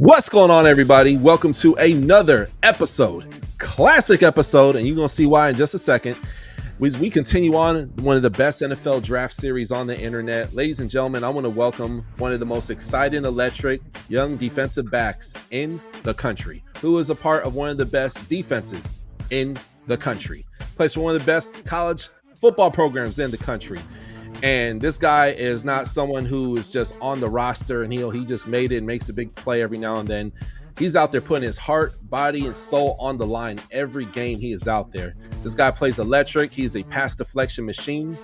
What's going on, everybody? Welcome to another episode, classic episode, and you're going to see why in just a second. We continue on one of the best NFL draft series on the internet. Ladies and gentlemen, I want to welcome one of the most exciting, electric, young defensive backs in the country, who is a part of one of the best defenses in the country, plays for one of the best college football programs in the country. And this guy is not someone who is just on the roster and he just made it and makes a big play every now and then. He's out there putting his heart, body, and soul on the line every game he is out there. This guy plays electric. He's a pass deflection machine.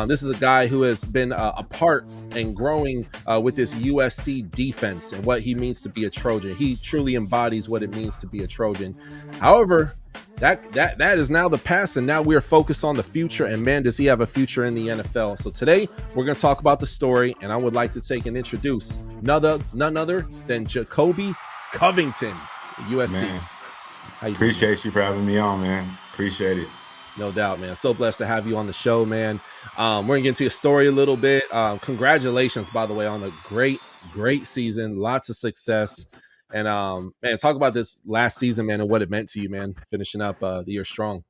This is a guy who has been a part and growing with this USC defense and what he means to be a Trojan. He truly embodies what it means to be a Trojan. However, that is now the past, and now we are focused on the future. And man, does he have a future in the NFL? So today we're going to talk about the story, and I would like to take and introduce none other than Jacobe Covington, USC. Man, appreciate you for having me on, man. Appreciate it. No doubt, man. So blessed to have you on the show, man. We're gonna get into your story a little bit. Congratulations, by the way, on a great season. Lots of success. And man, talk about this last season, man, and what it meant to you, man, finishing up the year strong.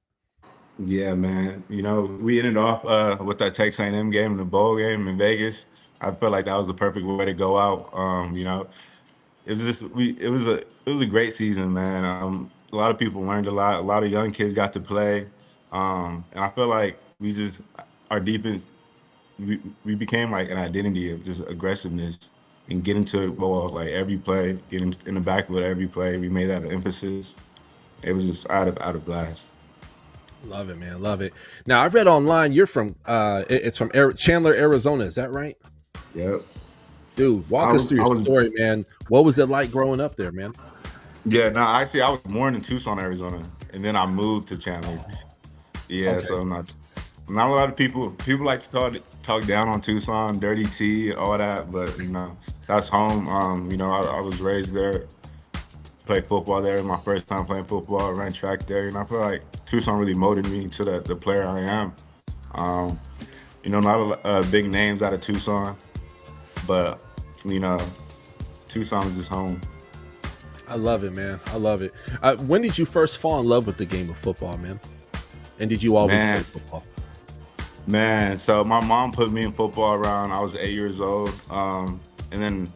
Yeah, man. You know, we ended off with that Texas A&M game and the bowl game in Vegas. I felt like that was the perfect way to go out. You know, it was a great season, man. A lot of people learned a lot. A lot of young kids got to play. And I feel like our defense, we became like an identity of just aggressiveness and getting to the ball like every play, getting in the backfield every play. We made that an emphasis. It was just out of blast. Love it, man. Love it. Now, I read online you're from it's from Chandler, Arizona. Is that right? Yep. Dude, walk us through your story, man. What was it like growing up there, man? Yeah, no, actually I was born in Tucson, Arizona, and then I moved to Chandler. Yeah, Okay. so not a lot of people like to talk down on Tucson, Dirty T, all that, but you know, that's home. You know, I was raised there, played football there. My first time playing football, ran track there, and I feel like Tucson really molded me to the player I am. Um, you know, not a big names out of Tucson, but you know, Tucson is just home. I love it, man. I love it. When did you first fall in love with the game of football, man? And did you always play Man, football? man. So my mom put me in football around I was 8 years old, and then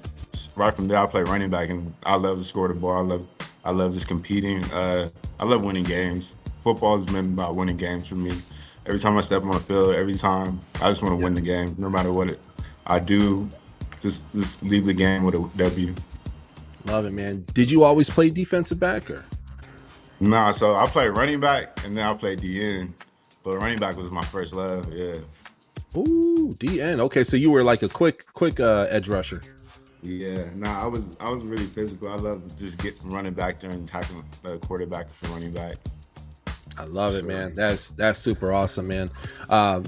right from there I played running back, and I love to score the ball. I love just competing. I love winning games. Football has been about winning games for me. Every time I step on the field, every time I just want to Yeah. win the game, no matter I do. Just leave the game with a W. Love it, man. Did you always play defensive back or? Nah, so I played running back and then I played DN, but running back was my first love. Yeah. Ooh, DN. Okay, so you were like a quick edge rusher. Yeah, nah, I was really physical. I love just getting running back there and tackling the quarterback and running back. I love it, Sure. man. That's super awesome, man.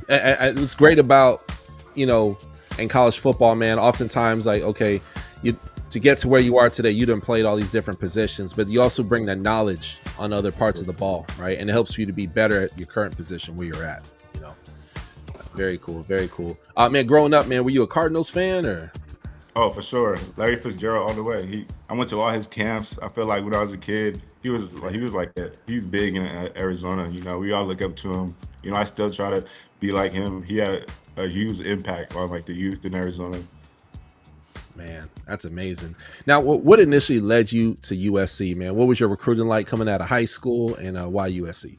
It's great about, you know, in college football, man. Oftentimes, like, okay, you to get to where you are today, you done played all these different positions, but you also bring that knowledge on other parts of the ball, right? And it helps you to be better at your current position where you're at. You know, very cool, very cool. Man, growing up, man, were you a Cardinals fan or? Oh, for sure. Larry Fitzgerald all the way. I went to all his camps. I feel like when I was a kid, he was like that. He's big in Arizona. You know, we all look up to him. You know, I still try to be like him. He had a huge impact on like the youth in Arizona. Man, that's amazing. Now, what initially led you to USC, man? What was your recruiting like coming out of high school, and why USC?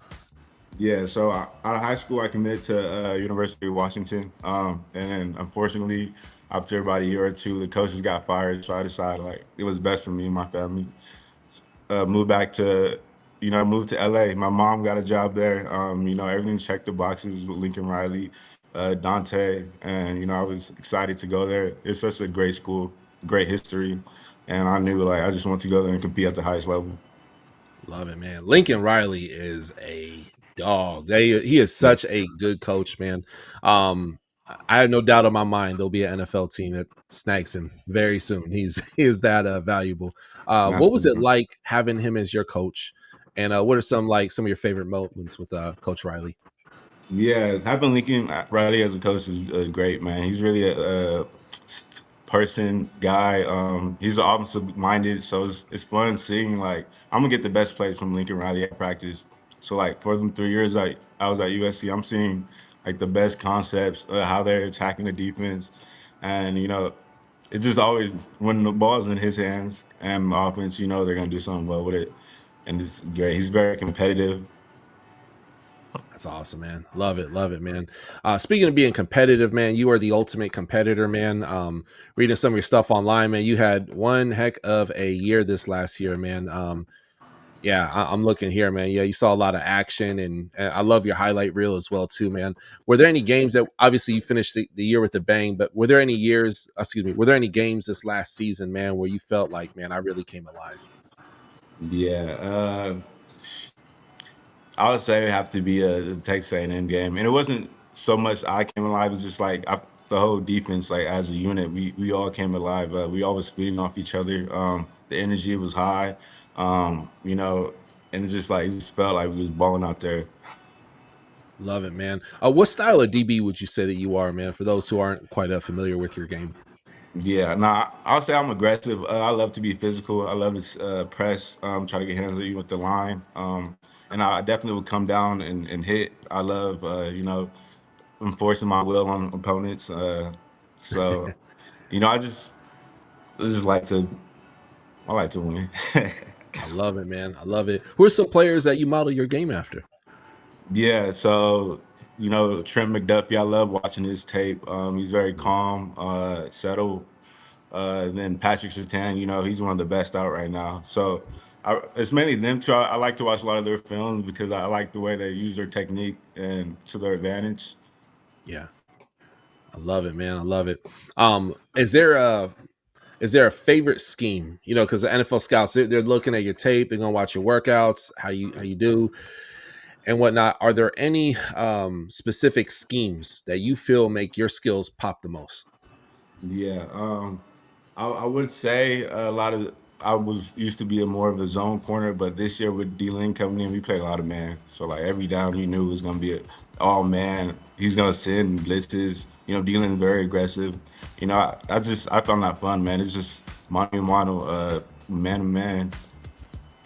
Yeah, so out of high school, I committed to University of Washington, and unfortunately, after about a year or two, the coaches got fired. So I decided like it was best for me and my family. Moved back to, you know, moved to LA. My mom got a job there. You know, everything checked the boxes with Lincoln Riley, Dante, and you know, I was excited to go there. It's such a great school, great history, and I knew like I just want to go there and compete at the highest level. Love it, man. Lincoln Riley is a dog. He is Yeah, such a good coach, man. Um, I have no doubt in my mind there'll be an NFL team that snags him very soon. He is that valuable. What was it absolutely. like having him as your coach? And what are some of your favorite moments with Coach Riley? Yeah, having Lincoln Riley as a coach is great, man. He's really person guy. He's offensive minded, so it's fun seeing like I'm gonna get the best plays from Lincoln Riley at practice. So like for them 3 years I was at USC, I'm seeing like the best concepts, how they're attacking the defense, and it's just always when the ball's in his hands and the offense, they're gonna do something well with it, and it's great. He's very competitive. That's awesome, man. Love it, man. Speaking of being competitive, man, you are the ultimate competitor, man. Reading some of your stuff online, man, you had one heck of a year this last year, man. Yeah, I'm looking here, man. Yeah, you saw a lot of action, and I love your highlight reel as well, too, man. Were there any games that obviously you finished the year with a bang, but were there any years, excuse me, were there any games this last season, man, where you felt like, man, I really came alive? Yeah, I would say it have to be a Texas A&M game, and it wasn't so much I came alive. It's just like the whole defense, like as a unit, we all came alive. We all was feeding off each other. The energy was high, and it just felt like we was balling out there. Love it, man. What style of DB would you say that you are, man? For those who aren't quite familiar with your game. Yeah, no, I'll say I'm aggressive. I love to be physical. I love to press, try to get hands on you with the line. And I definitely would come down and hit. I love, enforcing my will on opponents. So, you know, I just like to, I like to win. I love it, man. I love it. Who are some players that you model your game after? Yeah, so Trent McDuffie, I love watching his tape. He's very calm, settled. And then Patrick Surtain, he's one of the best out right now. So it's mainly them two. I like to watch a lot of their films because I like the way they use their technique and to their advantage. Yeah, I love it, man. I love it. Is there a favorite scheme? Because the NFL scouts they're looking at your tape, they're gonna watch your workouts, how you do and whatnot. Are there any specific schemes that you feel make your skills pop the most? Yeah, I would say a lot of I was used to be a more of a zone corner, but this year with D-Link coming in, we played a lot of man. So like every down you knew it was gonna be all man. He's gonna send blitzes. D-Link's very aggressive. I found that fun, man. It's just mano a mano, man to man.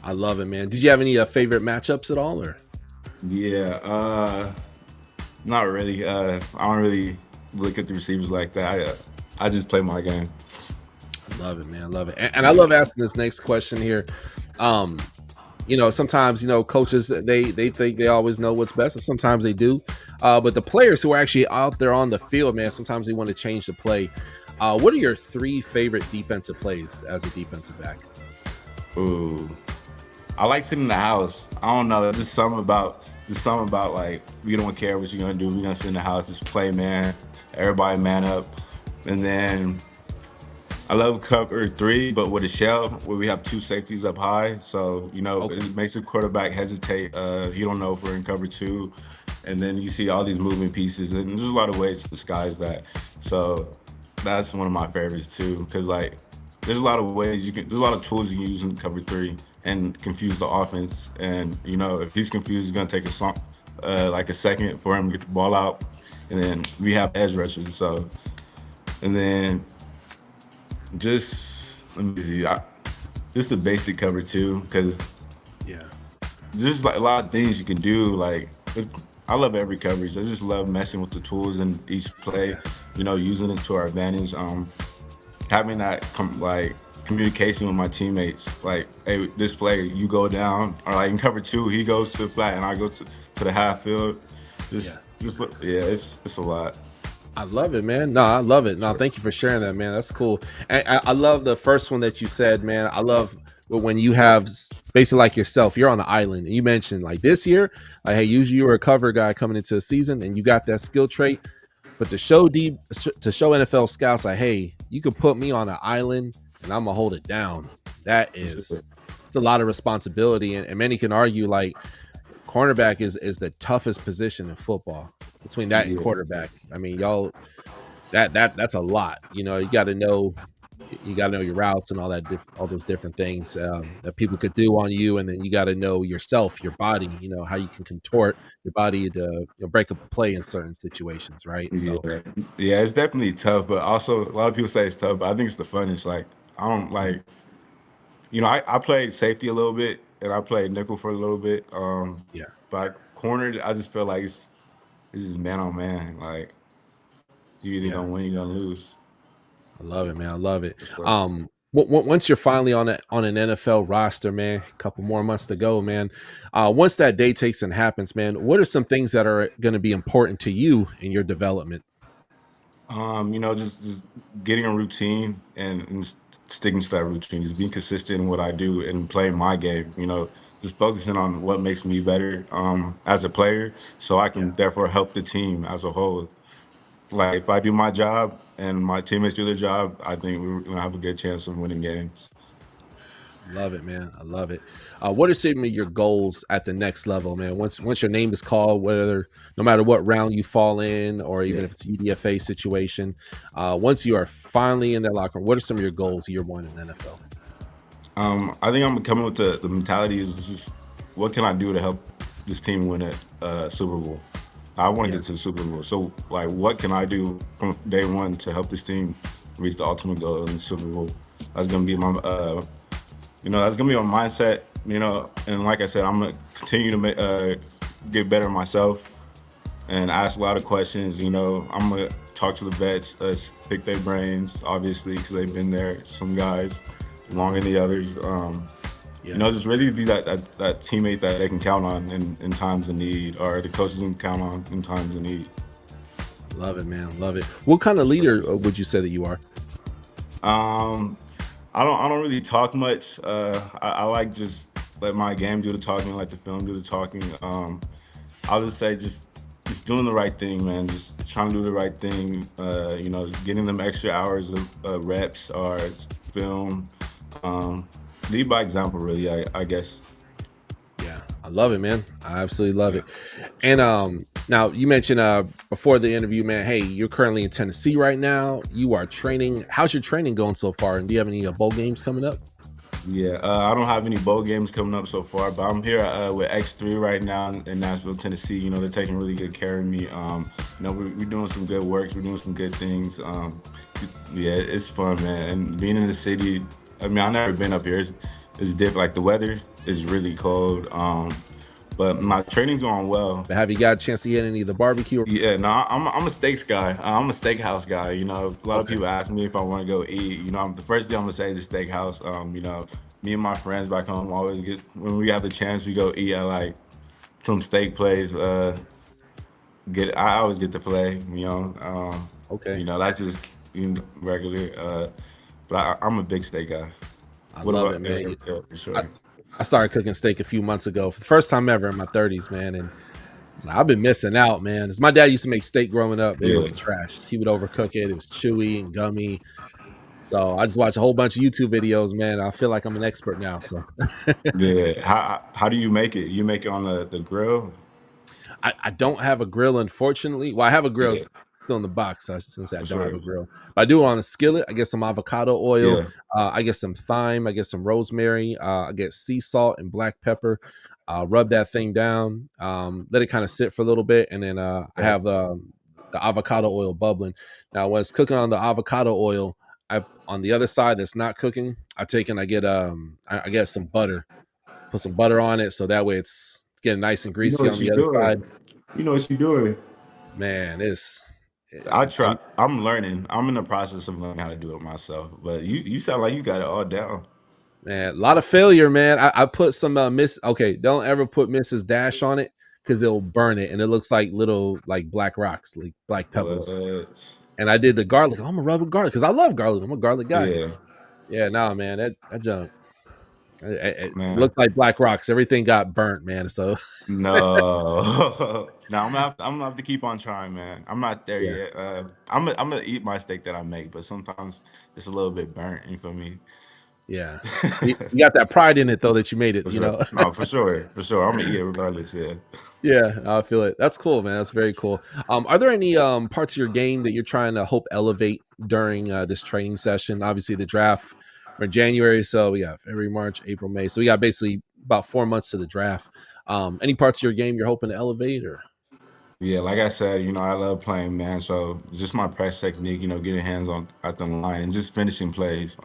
I love it, man. Did you have any favorite matchups at all, or? Yeah, not really. I don't really look at the receivers like that. I just play my game. I love it, man. I love it. And I love asking this next question here. Um, sometimes, coaches they think they always know what's best, and sometimes they do. But the players who are actually out there on the field, man, sometimes they want to change the play. What are your three favorite defensive plays as a defensive back? Ooh, I like sitting in the house. I don't know. There's something about like we don't care what you're gonna do. We're gonna sit in the house, just play, man. Everybody man up, and then I love cover three, but with a shell where we have two safeties up high. So, Okay. it makes the quarterback hesitate. He don't know if we're in cover two. And then you see all these moving pieces, and there's a lot of ways to disguise that. So that's one of my favorites too, because like there's a lot of ways there's a lot of tools you can use in cover three and confuse the offense. And if he's confused, it's gonna take like a second for him to get the ball out. And then we have edge rushers. So, and then just let me see. Just a basic cover too, because Yeah. there's like a lot of things you can do. I love every coverage. I just love messing with the tools in each play. Yeah. Using it to our advantage. Having that communication with my teammates. Like, hey, this play, you go down, or like in cover two, he goes to the flat, and I go to the half field. Yeah. Yeah, it's a lot. I love it, man. No, I love it. No, thank you for sharing that, man. That's cool. And I love the first one that you said, man. I love when you have basically like yourself, you're on the island, and you mentioned like this year, like, hey, usually you were a cover guy coming into the season, and you got that skill trait. But to show NFL scouts, like, hey, you could put me on an island, and I'm gonna hold it down. That For sure. is, it's a lot of responsibility, and many can argue like cornerback is the toughest position in football. Between that and Yeah. quarterback, I mean, y'all, that's a lot. You got to know. You got to know your routes and all that, all those different things that people could do on you, and then you got to know yourself, your body. How you can contort your body to break up a play in certain situations, right? So Yeah, yeah, it's definitely tough, but also a lot of people say it's tough, but I think it's the funnest. Like I don't mhm, like, I played safety a little bit and I played nickel for a little bit. yeah, But cornered, I just feel like it's just man on man. Like you either yeah. gonna win, you're gonna lose. I love it, man. I love it. For sure. Once you're finally on an NFL roster, man, a couple more months to go, man. Once that day takes and happens, man, what are some things that are going to be important to you in your development? Just getting a routine and sticking to that routine, just being consistent in what I do and playing my game. Just focusing on what makes me better as a player, so I Yeah, can therefore help the team as a whole. Like if I do my job and my teammates do their job, I think we're gonna have a good chance of winning games. love it, man. I love it. What are some of your goals at the next level, man? Once your name is called, whether no matter what round you fall in, or even Yeah. if it's a UDFA situation, once you are finally in that locker room, what are some of your goals year one in the NFL? I think I'm coming with the mentality is just what can I do to help this team win a Super Bowl? I want to Yeah, get to the Super Bowl. So, like, what can I do from day one to help this team reach the ultimate goal in the Super Bowl? That's gonna be that's gonna be my mindset. And like I said, I'm gonna continue to get better myself and ask a lot of questions. I'm gonna talk to the vets, pick their brains, obviously, because they've been there. Some guys longer than the others. yeah. Just really be that teammate that they can count on in times of need, or the coaches can count on in times of need. Love it, man. Love it. What kind of leader would you say that you are? Um, I don't really talk much. I like just let my game do the talking, let the film do the talking. I'll just say just doing the right thing, man. Just trying to do the right thing. Getting them extra hours of reps or film. Um, Lead by example, really. I guess. Yeah, I love it, man. I absolutely love Yeah, it. for And sure. now you mentioned before the interview, man. Hey, you're currently in Tennessee right now. You are training. How's your training going so far? And do you have any bowl games coming up? Yeah, I don't have any bowl games coming up so far, but I'm here with X3 right now in Nashville, Tennessee. They're taking really good care of me. We're doing some good works. We're doing some good things. Yeah, it's fun, man. And being in the city, I mean, I've never been up here. It's different. Like the weather is really cold. But my training's going well. But have you got a chance to get any of the barbecue? Yeah, no, I'm a steaks guy. I'm a steakhouse guy. A lot of Okay. people ask me if I want to go eat. The first thing I'm gonna say is the steakhouse. Me and my friends back home always get when we have the chance, we go eat at like some steak place. I always get the filet. Okay. That's just regular. But I'm a big steak guy. I What love about it, man. yeah, for I, sure. I started cooking steak a few months ago for the first time ever in my 30s, man. And it's like, I've been missing out, man. As my dad used to make steak growing up, and it Yeah, was trash. He would overcook it. It was chewy and gummy. So I just watch a whole bunch of YouTube videos, man. I feel like I'm an expert now. So yeah. How do you make it? You make it on the grill? I don't have a grill, unfortunately. Well, I have a grill Yeah, still in the box. So I shouldn't say I for don't have sure. a grill, but I do it on a skillet. I get some avocado oil. Yeah. I get some thyme. I get some rosemary. I get sea salt and black pepper. Rub that thing down. Let it kind of sit for a little bit, and then I Yeah. have the avocado oil bubbling. Now, when it's cooking on the avocado oil, I on the other side that's not cooking, I get I get some butter. Put some butter on it, so that way it's getting nice and You know greasy what on you're the other doing. side. You know what you're doing. Man, it's I it, try. I'm learning. I'm in the process of learning how to do it myself. But you sound like you got it all down. man, a lot of failure, man. I put some miss. Okay, don't ever put Mrs. Dash on it because it'll burn it, and it looks like little like black rocks, like black pebbles. What? And I did the garlic. I'm gonna rub with garlic because I love garlic. I'm a garlic guy. Yeah, Yeah, nah, man, that junk. It man. looked like black rocks. Everything got burnt, man. So No. Now I'm gonna have to keep on trying, man. I'm not there yeah, yet. I'm gonna eat my steak that I make, but sometimes it's a little bit burnt. You feel me? Yeah. You got that pride in it though that you made it, For you sure. know? No, for sure. For sure. I'm gonna eat it regardless. Yeah. Yeah, I feel it. That's cool, man. That's very cool. Are there any parts of your game that you're trying to hope elevate during this training session? Obviously, the draft we're in January, so we got February, March, April, May. So we got basically about 4 months to the draft. Any parts of your game you're hoping to elevate, or Yeah, like I said, I love playing, man. So just my press technique, getting hands on at the line and just finishing plays.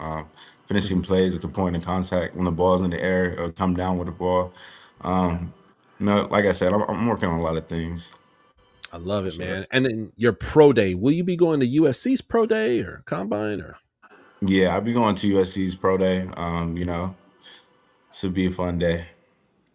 Finishing Mhm. plays at the point of contact when the ball's in the air or come down with the ball. Um, like I said, I'm working on a lot of things I love for it, sure. man. And then your pro day, will you be going to USC's pro day or combine or? Yeah, I'll be going to USC's pro day. Should be a fun day.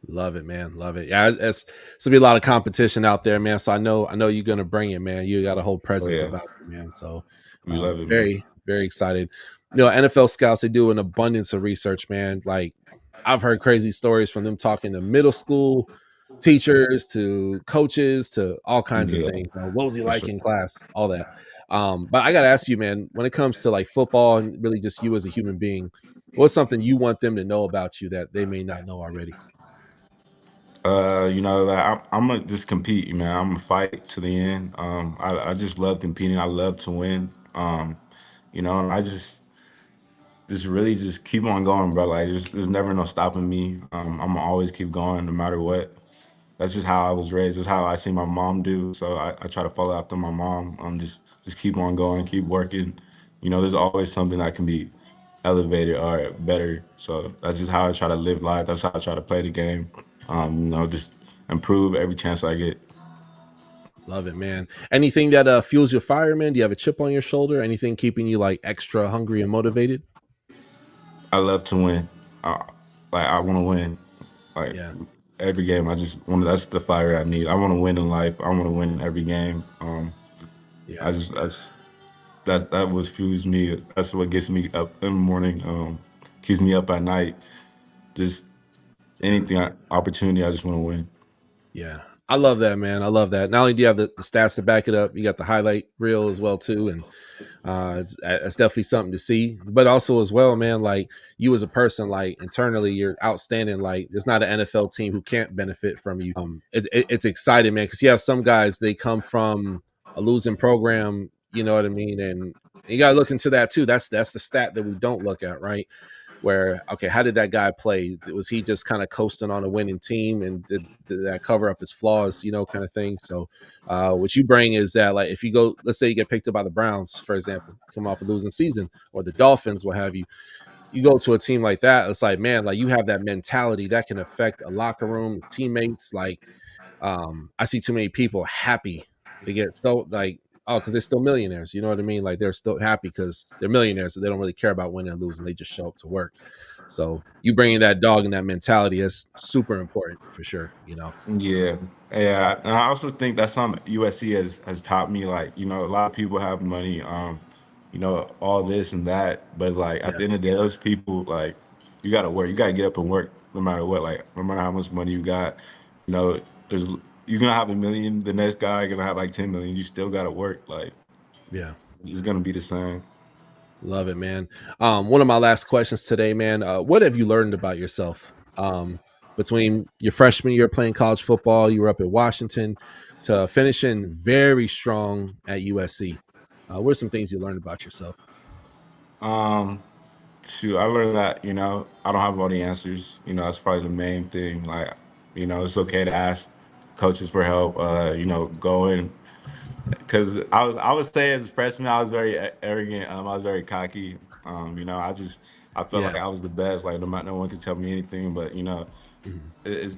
Love it, man. Love it. Yeah, it's gonna be a lot of competition out there, man. So I know you're gonna bring it, man. You got a whole Oh presence yeah, about you, man. So we love it, man. very, very excited. NFL scouts, they do an abundance of research, man. Like I've heard crazy stories from them talking to middle school teachers to coaches to all kinds of Yeah, things. What was he for like sure. in class? All that. But I gotta ask you, man, when it comes to like football and really just you as a human being, what's something you want them to know about you that they may not know already? Like, I'm gonna just compete, man. I'm gonna fight to the end. I just love competing. I love to win. And I just really just keep on going, bro. Like, there's never no stopping me. I'm gonna always keep going no matter what. That's just how I was raised. That's how I see my mom do. So I try to follow after my mom. Just keep on going, keep working. There's always something that can be elevated or better. So that's just how I try to live life. That's how I try to play the game. Just improve every chance I get. Love it, man. Anything that fuels your fire, man? Do you have a chip on your shoulder? Anything keeping you like extra hungry and motivated? I love to win. I, I want to win. Like Yeah, every game, I just want. That's the fire I need. I want to win in life. I want to win every game. I yeah, just that what fuels me. That's what gets me up in the morning. Keeps me up at night. Just yeah, opportunity. I just want to win. yeah. I love that, man. I love that. Not only do you have the stats to back it up, you got the highlight reel as well too, and it's definitely something to see. But also as well, man, like you as a person, like internally, you're outstanding. Like there's not an NFL team who can't benefit from you. It's exciting, man, because you have some guys they come from a losing program. You know what I mean, and you got to look into that too. That's the stat that we don't look at, right? Where okay, how did that guy play? Was he just kind of coasting on a winning team, and did that cover up his flaws, kind of thing? So, what you bring is that like if you go, let's say you get picked up by the Browns, for example, come off a losing season, or the Dolphins, what have you. You go to a team like that, it's like man, like you have that mentality that can affect a locker room, teammates. Like I see too many people happy to get so like oh because they're still millionaires, you know what I mean, like they're still happy because they're millionaires, so they don't really care about winning and losing, they just show up to work. So you bringing that dog and that mentality is super important for sure. Yeah, yeah, and I also think that's something USC has taught me. Like, a lot of people have money, all this and that, but like at Yeah, the end of the day, those people like you got to work. You got to get up and work no matter what. Like, no matter how much money you got, you know, there's you're gonna have a million. The next guy gonna have like 10 million. You still got to work. Like, yeah. it's gonna be the same. Love it, man. One of my last questions today, man. What have you learned about yourself between your freshman year playing college football, you were up at Washington, to finishing very strong at USC? What are some things you learned about yourself? Um, Shoot, I learned that I don't have all the answers. That's probably the main thing. Like, it's okay to ask coaches for help. Going because I would say as a freshman I was very arrogant. I was very cocky. I felt like Yeah. I was the best. Like no one could tell me anything. But Mhm. it's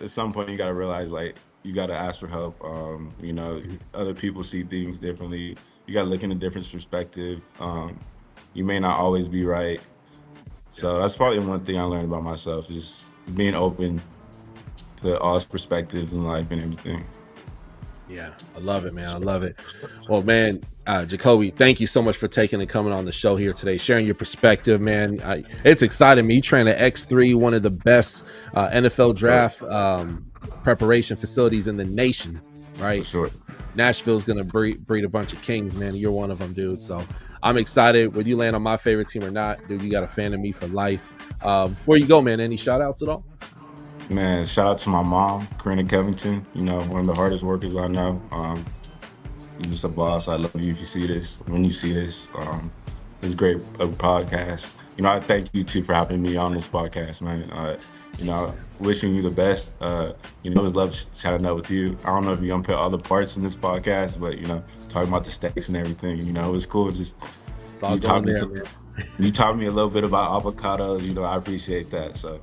at some point you got to realize like you got to ask for help. Mhm. Other people see things differently. You got to look in a different perspective. You may not always be right. Yeah. So that's probably one thing I learned about myself, just being open to all perspectives in life and everything. Yeah, I love it, man. I love it. Well, man, Jacoby, thank you so much for taking and coming on the show here today, sharing your perspective, man. It's exciting me. You train at X3, one of the best NFL For draft preparation facilities in the nation, for right? sure. Nashville's gonna breed a bunch of kings, man. You're one of them, dude. So I'm excited whether you land on my favorite team or not, dude. You got a fan of me for life. Before you go, man, any shout outs at all? Man, shout out to my mom, Jacobe Covington. You know, one of the hardest workers I know. You're just a boss. I love you if you see this. When you see this, it's great podcast. You know, I thank you too for having me on this podcast, man. You know, wishing you the best. You know, it was love chatting up with you. I don't know if you're gonna put other parts in this podcast, but you know, talking about the steaks and everything. You know, it was cool. Just It's all going there, man. You taught me a little bit about avocados. You know, I appreciate that. So.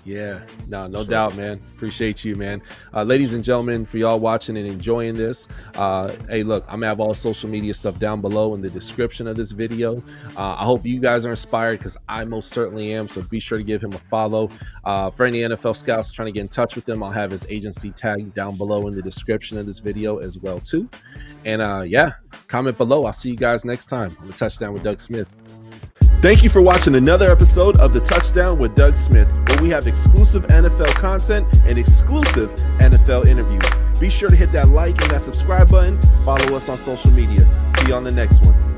Yeah, no doubt, man. Appreciate you, man. Ladies and gentlemen, for y'all watching and enjoying this, hey, look, I'm gonna have all social media stuff down below in the description of this video. I hope you guys are inspired, because I most certainly am. So be sure to give him a follow. For any NFL scouts trying to get in touch with him, I'll have his agency tag down below in the description of this video as well too. And yeah, comment below. I'll see you guys next time on the Touchdown with Doug Smith. Thank you for watching another episode of the Touchdown with Doug Smith, where we have exclusive NFL content and exclusive NFL interviews. Be sure to hit that like and that subscribe button. Follow us on social media. See you on the next one.